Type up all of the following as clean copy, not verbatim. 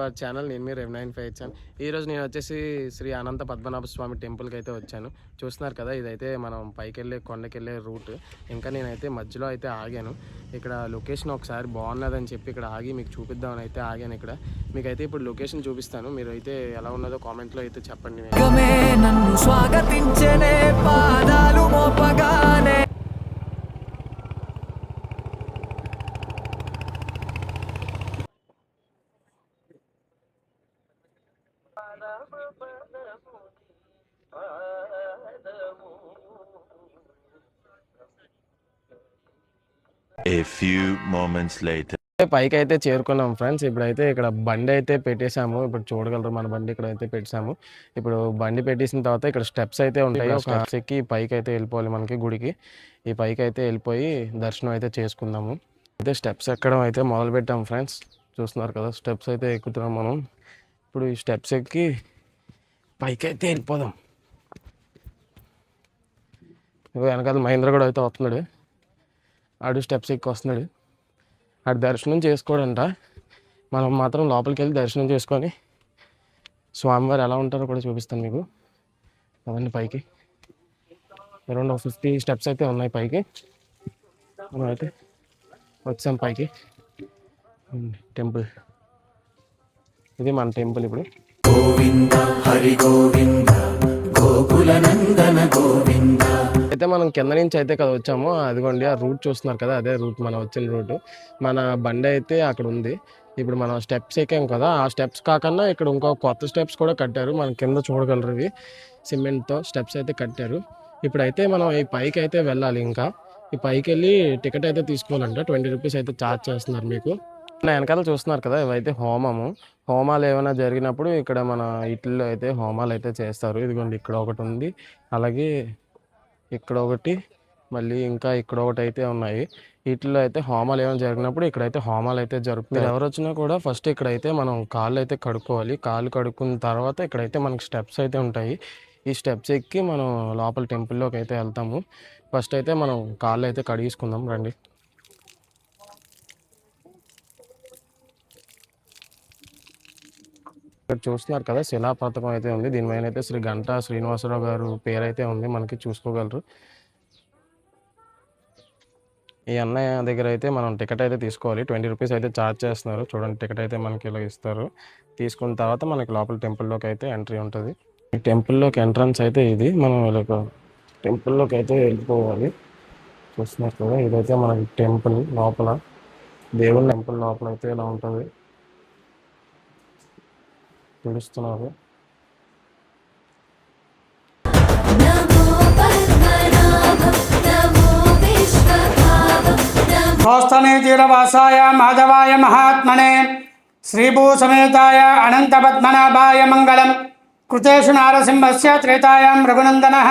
Our channel. నేను మీ రెవ్95 వచ్చాను. ఈరోజు నేను వచ్చేసి శ్రీ అనంత పద్మనాభ స్వామి టెంపుల్కి అయితే వచ్చాను. చూస్తున్నారు కదా, ఇదైతే మనం పైకి వెళ్ళే కొండకి వెళ్ళే రూట్. ఇంకా నేనైతే మధ్యలో అయితే ఆగాను. ఇక్కడ లొకేషన్ ఒకసారి బాగున్నదని చెప్పి ఇక్కడ ఆగి మీకు చూపిద్దామని అయితే ఆగాను. ఇక్కడ మీకైతే ఇప్పుడు లొకేషన్ చూపిస్తాను. మీరు అయితే ఎలా ఉన్నదో కామెంట్లో అయితే చెప్పండి. నన్ను స్వాగతించనే పాదాలు మోపగానే A few moments later. పైకి అయితే చేరుకున్నాం ఫ్రెండ్స్. ఇప్పుడైతే ఇక్కడ బండి అయితే పెట్టేశాము. ఇప్పుడు చూడగలరు మన బండి ఇక్కడ అయితే పెట్టాము. ఇప్పుడు బండి పెట్టేసిన తర్వాత ఇక్కడ స్టెప్స్ అయితే ఉంటాయి. స్టెప్స్ ఎక్కి పైకి అయితే వెళ్ళిపోవాలి మనకి గుడికి. ఈ పైకి అయితే వెళ్ళిపోయి దర్శనం అయితే చేసుకుందాము. అయితే స్టెప్స్ ఎక్కడం అయితే మొదలు పెట్టాము ఫ్రెండ్స్. చూస్తున్నారు కదా, స్టెప్స్ అయితే ఎక్కుతున్నాం మనం. ఇప్పుడు ఈ స్టెప్స్ ఎక్కి పైకి అయితే వెళ్ళిపోదాం. వెనకాల మహేంద్ర కూడా అయితే వస్తున్నాడు. ఆడు స్టెప్స్ ఎక్కి వస్తున్నాడు. ఆడు దర్శనం చేసుకోడంట. మనం మాత్రం లోపలికి వెళ్ళి దర్శనం చేసుకొని స్వామివారు ఎలా ఉంటారో కూడా చూపిస్తాను మీకు. అవన్నీ పైకి అరౌండ్ 50 స్టెప్స్ అయితే ఉన్నాయి పైకి. మనం అయితే వచ్చాం పైకి. టెంపుల్ ఇది మన టెంపుల్. ఇప్పుడు గోవింద హరి గోవింద గోకుల నందన గోవింద అయితే మనం కింద నుంచి అయితే కదా వచ్చాము. అదిగోండి ఆ రూట్ చూస్తున్నారు కదా, అదే రూట్ మనం వచ్చిన రూటు. మన బండి అయితే అక్కడ ఉంది. ఇప్పుడు మనం స్టెప్స్ ఎక్కాం కదా, ఆ స్టెప్స్ కాకుండా ఇక్కడ ఇంకో కొత్త స్టెప్స్ కూడా కట్టారు. మనం కింద చూడగలరు, ఇవి సిమెంట్తో స్టెప్స్ అయితే కట్టారు. ఇప్పుడైతే మనం ఈ పైకి అయితే వెళ్ళాలి. ఇంకా ఈ పైకి వెళ్ళి టికెట్ అయితే తీసుకోవాలంట. 20 రూపీస్ అయితే ఛార్జ్ చేస్తున్నారు మీకు. నా వెనకాల చూస్తున్నారు కదా, ఇవైతే హోమము. హోమాలు ఏమైనా జరిగినప్పుడు ఇక్కడ మన ఇట్లో అయితే హోమాలు అయితే చేస్తారు. ఇదిగోండి ఇక్కడ ఒకటి ఉంది, అలాగే ఇక్కడ ఒకటి, మళ్ళీ ఇంకా ఇక్కడ ఒకటి అయితే ఉన్నాయి. వీటిలో అయితే హోమాలు ఏమైనా జరిగినప్పుడు ఇక్కడైతే హోమాలు అయితే జరుపుతారు. ఎవరు వచ్చినా కూడా ఫస్ట్ ఇక్కడైతే మనం కాళ్ళు అయితే కడుక్కోవాలి. కాళ్ళు కడుక్కున్న తర్వాత ఇక్కడైతే మనకి స్టెప్స్ అయితే ఉంటాయి. ఈ స్టెప్స్ ఎక్కి మనం లోపల టెంపుల్లోకి అయితే వెళ్తాము. ఫస్ట్ అయితే మనం కాళ్ళు అయితే కడిగేసుకుందాం రండి. ఇక్కడ చూస్తున్నారు కదా, శిలా పథకం అయితే ఉంది. దీనిపైన అయితే శ్రీ గంటా శ్రీనివాసరావు గారు పేరు అయితే ఉంది, మనకి చూసుకోగలరు. ఈ అన్నయ్య దగ్గర అయితే మనం టికెట్ అయితే తీసుకోవాలి. 20 రూపీస్ అయితే ఛార్జ్ చేస్తున్నారు. చూడండి, టికెట్ అయితే మనకి ఇలా ఇస్తారు. తీసుకున్న తర్వాత మనకి లోపల టెంపుల్లోకి అయితే ఎంట్రీ ఉంటుంది. ఈ టెంపుల్లోకి ఎంట్రన్స్ అయితే ఇది. మనం ఇలా టెంపుల్లోకి అయితే వెళ్ళిపోవాలి. చూస్తున్నారు కదా, ఇదైతే మనకి టెంపుల్ లోపల, దేవుని టెంపుల్ లోపల అయితే ఇలా ఉంటుంది. పిలుస్తున్నారు. గోస్థనే తీరవాసాయ మాధవాయ మహాత్మనే శ్రీభూసమేతాయ అనంత పద్మనాభాయ మంగళం. కృతేషు నారసింహస్య త్రేతాయాం రఘునందనః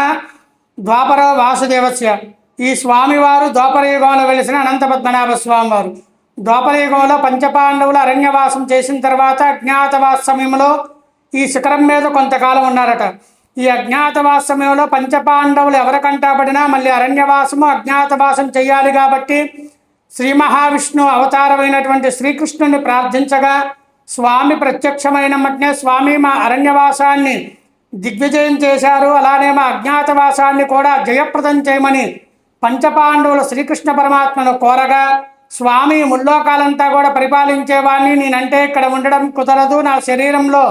ద్వాపర వాసుదేవస్య. ఈ స్వామివారు ద్వాపరయుగంలో వెలిసిన అనంత పద్మనాభ స్వామివారు. ద్వాపరయుగంలో పంచపాండవులు అరణ్యవాసం చేసిన తర్వాత అజ్ఞాతవాస సమయంలో ఈ శిఖరం మీద కొంతకాలం ఉన్నారట. ఈ అజ్ఞాతవాస సమయంలో పంచపాండవులు ఎవరికంటాపడినా మళ్ళీ అరణ్యవాసము అజ్ఞాతవాసం చేయాలి కాబట్టి శ్రీ మహావిష్ణు అవతారమైనటువంటి శ్రీకృష్ణుని ప్రార్థించగా స్వామి ప్రత్యక్షమైన మట్నే స్వామి మా అరణ్యవాసాన్ని దిగ్విజయం చేశారు, అలానే మా అజ్ఞాతవాసాన్ని కూడా జయప్రదం చేయమని పంచపాండవులు శ్రీకృష్ణ పరమాత్మను కోరగా, స్వామి ముల్లోకాలంతా కూడా పరిపాలించేవాడిని, నేనంటే ఇక్కడ ఉండడం కుదరదు, నా శరీరంలో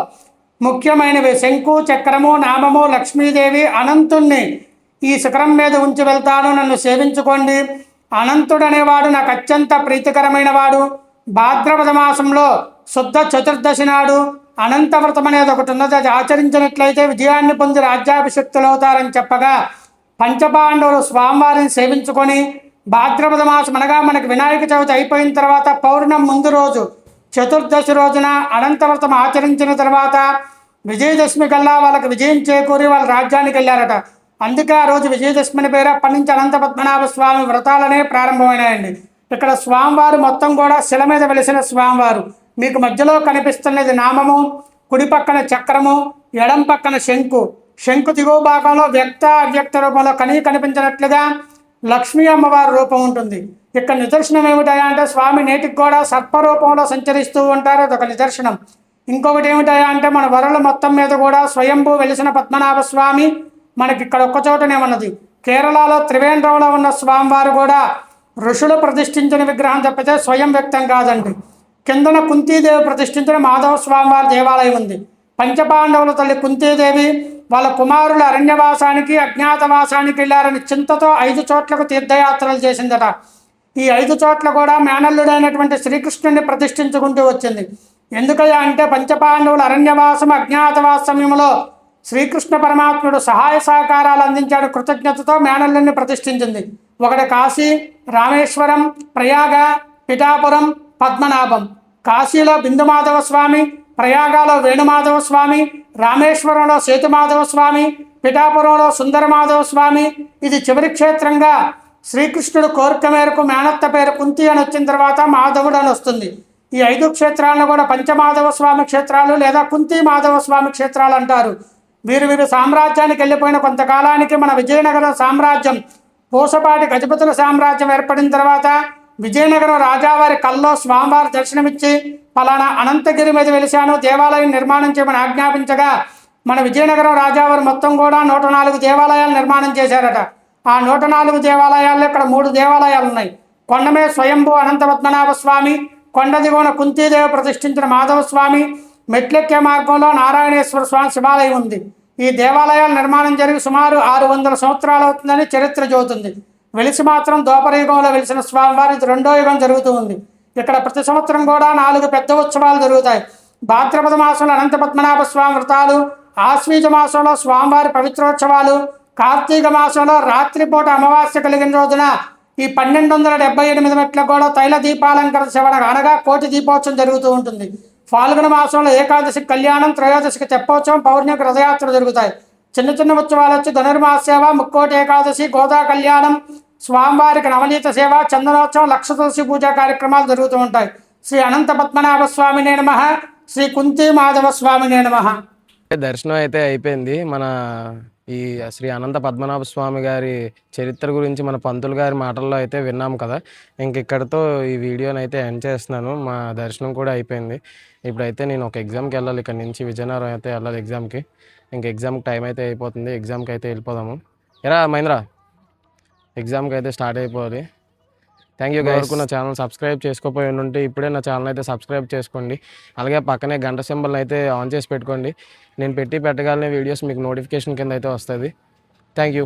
ముఖ్యమైనవి శంకు చక్రము నామము లక్ష్మీదేవి అనంతుణ్ణి ఈ శిఖరం మీద ఉంచి వెళ్తాను, నన్ను సేవించుకోండి. అనంతుడు అనేవాడు నాకు అత్యంత ప్రీతికరమైన వాడు. భాద్రపద మాసంలో శుద్ధ చతుర్దశి నాడు అనంతవ్రతం అనేది ఒకటి ఉన్నది. అది ఆచరించినట్లయితే విజయాన్ని పొంది రాజ్యాభిషక్తులు అవుతారని చెప్పగా పంచపాండవులు స్వామివారిని సేవించుకొని భాద్రపద మాసం అనగా మనకి వినాయక చవితి అయిపోయిన తర్వాత పౌర్ణమి ముందు రోజు చతుర్దశి రోజున అనంతవ్రతం ఆచరించిన తర్వాత విజయదశమి కల్లా వాళ్ళకి విజయం చేకూరి వాళ్ళ రాజ్యానికి వెళ్ళారట. అందుకే ఆ రోజు విజయదశమిని పేరు. అప్పటి నుంచి అనంత పద్మనాభ స్వామి వ్రతాలనే ప్రారంభమైనాయండి. ఇక్కడ స్వామివారు మొత్తం కూడా శిల మీద వెలిసిన స్వామివారు. మీకు మధ్యలో కనిపిస్తున్నది నామము, కుడి పక్కన చక్రము, ఎడం పక్కన శంకు. శంకు దిగువ భాగంలో వ్యక్త అవ్యక్త రూపంలో కనిపించినట్లుగా లక్ష్మీ అమ్మవారి రూపం ఉంటుంది. ఇక్కడ నిదర్శనం ఏమిటంటే స్వామి నేటికి కూడా సర్పరూపంలో సంచరిస్తూ ఉంటారు. అదొక నిదర్శనం. ఇంకొకటి ఏమిటా అంటే మన వరల మొత్తం మీద కూడా స్వయంభూ వెలిసిన పద్మనాభ స్వామి మనకి ఇక్కడ ఒక్క చోటనే ఉన్నది. కేరళలో త్రివేంద్రంలో ఉన్న స్వామివారు కూడా ఋషులు ప్రతిష్ఠించిన విగ్రహం తప్పితే స్వయం వ్యక్తం కాదండి. కిందన కుంతీదేవి ప్రతిష్ఠించిన మాధవ స్వామివారి దేవాలయం ఉంది. పంచపాండవుల తల్లి కుంతీదేవి వాళ్ళ కుమారుల అరణ్యవాసానికి అజ్ఞాతవాసానికి వెళ్ళారని చింతతో 5 చోట్లకు తీర్థయాత్రలు చేసిందట. ఈ 5 చోట్ల కూడా మేనల్లుడైనటువంటి శ్రీకృష్ణుడిని ప్రతిష్ఠించుకుంటూ వచ్చింది. ఎందుకయ్యా అంటే పంచపాండవుల అరణ్యవాసం అజ్ఞాతవాస సమయంలో శ్రీకృష్ణ పరమాత్ముడు సహాయ సహకారాలు అందించాడు. కృతజ్ఞతతో మేనల్లుడిని ప్రతిష్ఠించింది. ఒకటి కాశీ, రామేశ్వరం, ప్రయాగ, పిఠాపురం, పద్మనాభం. కాశీలో బిందుమాధవ స్వామి, ప్రయాగలో వేణుమాధవ స్వామి, రామేశ్వరంలో సేతుమాధవ స్వామి, పిఠాపురంలో సుందరమాధవ స్వామి. ఇది చివరి క్షేత్రంగా శ్రీకృష్ణుడు కోరిక మేరకు మేనత్త పేరు కుంతి అని వచ్చిన తర్వాత మాధవుడు అని వస్తుంది. ఈ 5 క్షేత్రాలను కూడా పంచమాధవ స్వామి క్షేత్రాలు లేదా కుంతి మాధవ స్వామి క్షేత్రాలు అంటారు. వీరు సామ్రాజ్యానికి వెళ్ళిపోయిన కొంతకాలానికి మన విజయనగరం సామ్రాజ్యం పూసపాటి గజపతుల సామ్రాజ్యం ఏర్పడిన తర్వాత విజయనగరం రాజావారి కల్లో స్వామివారి దర్శనమిచ్చి పలానా అనంతగిరి మీద వెలిశాను, దేవాలయం నిర్మాణం చేయమని ఆజ్ఞాపించగా మన విజయనగరం రాజావారు మొత్తం కూడా 104 దేవాలయాలు నిర్మాణం చేశారట. ఆ 104 దేవాలయాల్లో ఇక్కడ 3 దేవాలయాలు ఉన్నాయి. కొండమే స్వయంభూ అనంత పద్మనాభ స్వామి, కొండ దిగువన కుంతీదేవి ప్రతిష్ఠించిన మాధవ స్వామి, మెట్లెక్కే మార్గంలో నారాయణేశ్వర స్వామి శివాలయం ఉంది. ఈ దేవాలయాల నిర్మాణం జరిగి సుమారు 600 సంవత్సరాలు అవుతుందని చరిత్ర చెబుతుంది. వెలిసి మాత్రం ద్వాపరయుగంలో వెలిసిన స్వామివారి ఇది 2వ యుగం జరుగుతూ ఉంది. ఇక్కడ ప్రతి సంవత్సరం కూడా 4 పెద్ద ఉత్సవాలు జరుగుతాయి. భాద్రపద మాసంలో అనంత పద్మనాభ స్వామి వ్రతాలు, ఆశ్వీజ మాసంలో స్వామివారి పవిత్రోత్సవాలు, కార్తీక మాసంలో రాత్రిపూట అమావాస్య కలిగిన రోజున ఈ 1278 మెట్ల కూడా తైల దీపాలంకరణ శివన అనగా కోటి దీపోత్సవం జరుగుతూ ఉంటుంది. ఫాల్గుణ మాసంలో ఏకాదశికి కళ్యాణం, త్రయోదశికి తెప్పోత్సవం, పౌర్ణమికి రథయాత్ర జరుగుతాయి. చిన్న ఉత్సవాలు వచ్చి ధనుర్మాస సేవ, ముక్కోటి ఏకాదశి, గోదా కళ్యాణం, స్వామివారికి నవనీత సేవ, చందనోత్సవం, లక్ష తులసి పూజా కార్యక్రమాలు జరుగుతూ ఉంటాయి. శ్రీ అనంత పద్మనాభ స్వామినే నమః, శ్రీ కుంతి మాధవ స్వామినే నమః. దర్శనం అయితే అయిపోయింది. మన ఈ శ్రీ అనంత పద్మనాభ స్వామి గారి చరిత్ర గురించి మన పంతులు గారి మాటల్లో అయితే విన్నాము కదా. ఇంక ఇక్కడితో ఈ వీడియోని అయితే ఎండ్ చేస్తున్నాను. మా దర్శనం కూడా అయిపోయింది. ఇప్పుడైతే నేను ఒక ఎగ్జామ్కి వెళ్ళాలి. ఇక్కడ నుంచి విజయనగరం అయితే వెళ్ళాలి ఎగ్జామ్కి. ఇంక ఎగ్జామ్కి టైం అయితే అయిపోతుంది. ఎగ్జామ్కి అయితే వెళ్ళిపోదాము. ఎరా మహేంద్ర, ఎగ్జామ్కి అయితే స్టార్ట్ అయిపోవాలి. Thank you guys. నా ఛానల్ సబ్స్క్రైబ్ చేసుకోపోయి ఉంటే ఇప్పుడే నా ఛానల్ అయితే సబ్స్క్రైబ్ చేసుకోండి. అలాగే పక్కనే గంట సింబల్ అయితే ఆన్ చేసి పెట్టుకోండి. నేను పెట్టగలిగిన వీడియోస్ మీకు నోటిఫికేషన్ కింద అయితే వస్తుంది. Thank you.